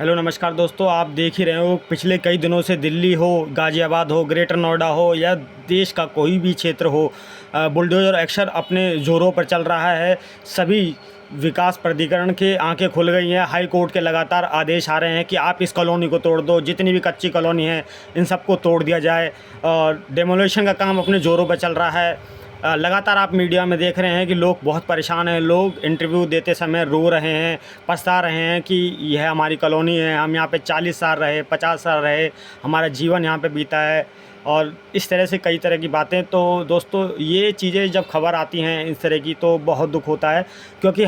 Hello नमस्कार दोस्तों, आप देख ही रहे हो पिछले कई दिनों से दिल्ली हो, गाज़ियाबाद हो, ग्रेटर नोएडा हो या देश का कोई भी क्षेत्र हो, बुलडोज़र एक्शन अपने ज़ोरों पर चल रहा है। सभी विकास प्राधिकरण के आंखें खुल गई हैं। हाई कोर्ट के लगातार आदेश आ रहे हैं कि आप इस कॉलोनी को तोड़ दो, जितनी भी कच्ची कॉलोनी है इन सबको तोड़ दिया जाए। और डेमोलिशन का काम अपने ज़ोरों पर चल रहा है। लगातार आप मीडिया में देख रहे हैं कि लोग बहुत परेशान हैं। लोग इंटरव्यू देते समय रो रहे हैं, पछता रहे हैं कि यह हमारी कॉलोनी है, हम यहाँ पे 40 साल रहे, 50 साल रहे, हमारा जीवन यहाँ पे बीता है और इस तरह से कई तरह की बातें। तो दोस्तों, ये चीज़ें जब खबर आती हैं इस तरह की तो बहुत दुख होता है, क्योंकि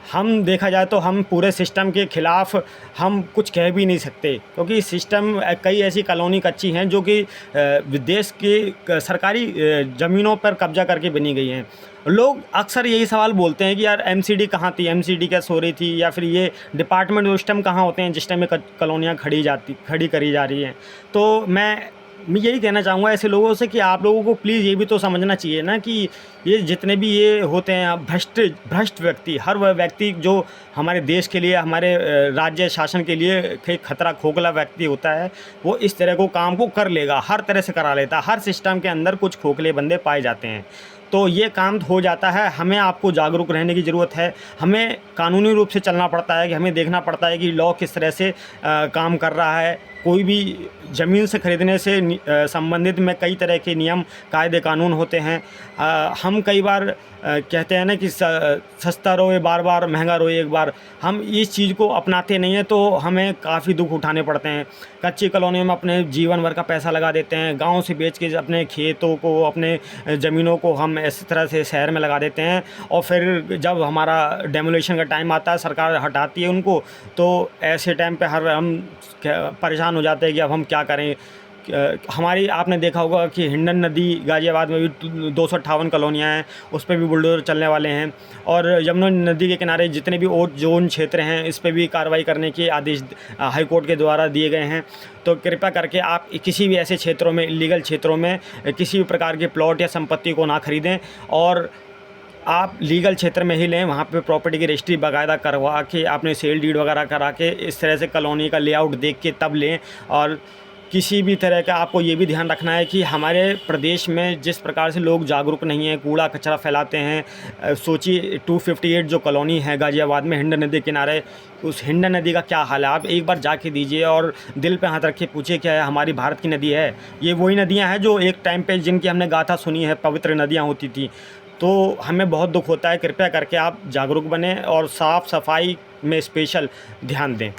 हम देखा जाए तो हम पूरे सिस्टम के ख़िलाफ़ हम कुछ कह भी नहीं सकते, क्योंकि सिस्टम कई ऐसी कॉलोनी कच्ची हैं जो कि देश की सरकारी ज़मीनों पर कब्जा करके बनी गई हैं। लोग अक्सर यही सवाल बोलते हैं कि यार एमसीडी कहाँ थी, एमसीडी क्या सो रही थी, या फिर ये डिपार्टमेंट उस टाइम कहाँ होते हैं जिस टाइम में कॉलोनियाँ खड़ी करी जा रही हैं। तो मैं यही कहना चाहूँगा ऐसे लोगों से कि आप लोगों को प्लीज़ ये भी तो समझना चाहिए ना कि ये जितने भी ये होते हैं भ्रष्ट व्यक्ति, हर वह व्यक्ति जो हमारे देश के लिए, हमारे राज्य शासन के लिए एक खतरा खोखला व्यक्ति होता है, वो इस तरह को काम को कर लेगा, हर तरह से करा लेता है। हर सिस्टम के अंदर कुछ खोखले बंदे पाए जाते हैं, तो ये काम हो जाता है। हमें आपको जागरूक रहने की ज़रूरत है। हमें कानूनी रूप से चलना पड़ता है कि हमें देखना पड़ता है कि लॉ किस तरह से काम कर रहा है। कोई भी ज़मीन से ख़रीदने से संबंधित में कई तरह के नियम कायदे कानून होते हैं। हम कई बार कहते हैं ना कि सस्ता रोए बार बार, महंगा रोए एक बार। हम इस चीज़ को अपनाते नहीं हैं तो हमें काफ़ी दुख उठाने पड़ते हैं। कच्ची कॉलोनी में अपने जीवन भर का पैसा लगा देते हैं, गांव से बेच के अपने खेतों को, अपने ज़मीनों को हम इस तरह से शहर में लगा देते हैं, और फिर जब हमारा डेमोलिशन का टाइम आता है, सरकार हटाती है उनको, तो ऐसे टाइम पे हम परेशान हो जाते हैं कि अब हम क्या करें। हमारी आपने देखा होगा कि हिंडन नदी गाज़ियाबाद में भी 258 कॉलोनियाँ हैं, उस पर भी बुलडोज़र चलने वाले हैं। और यमुना नदी के किनारे जितने भी ओट जोन क्षेत्र हैं, इस पर भी कार्रवाई करने के आदेश हाई कोर्ट के द्वारा दिए गए हैं। तो कृपया करके आप किसी भी ऐसे क्षेत्रों में, इलीगल क्षेत्रों में किसी भी प्रकार के प्लॉट या संपत्ति को ना खरीदें, और आप लीगल क्षेत्र में ही लें। वहाँ पे प्रॉपर्टी की रजिस्ट्री बाकायदा करवा के, आपने सेल डीड वगैरह करा के, इस तरह से कॉलोनी का लेआउट देख के तब लें। और किसी भी तरह का आपको ये भी ध्यान रखना है कि हमारे प्रदेश में जिस प्रकार से लोग जागरूक नहीं हैं, कूड़ा कचरा फैलाते हैं। सोचिए 258 जो कॉलोनी है गाज़ियाबाद में हिंडन नदी किनारे, उस हिंडन नदी का क्या हाल है, आप एक बार जाके दीजिए और दिल पे हाथ रख के पूछिए क्या है हमारी भारत की नदी है। ये वही नदियाँ हैं जो एक टाइम पे जिनकी हमने गाथा सुनी है, पवित्र नदियाँ होती थी। तो हमें बहुत दुख होता है। कृपया करके आप जागरूक बनें और साफ़ सफाई में स्पेशल ध्यान दें।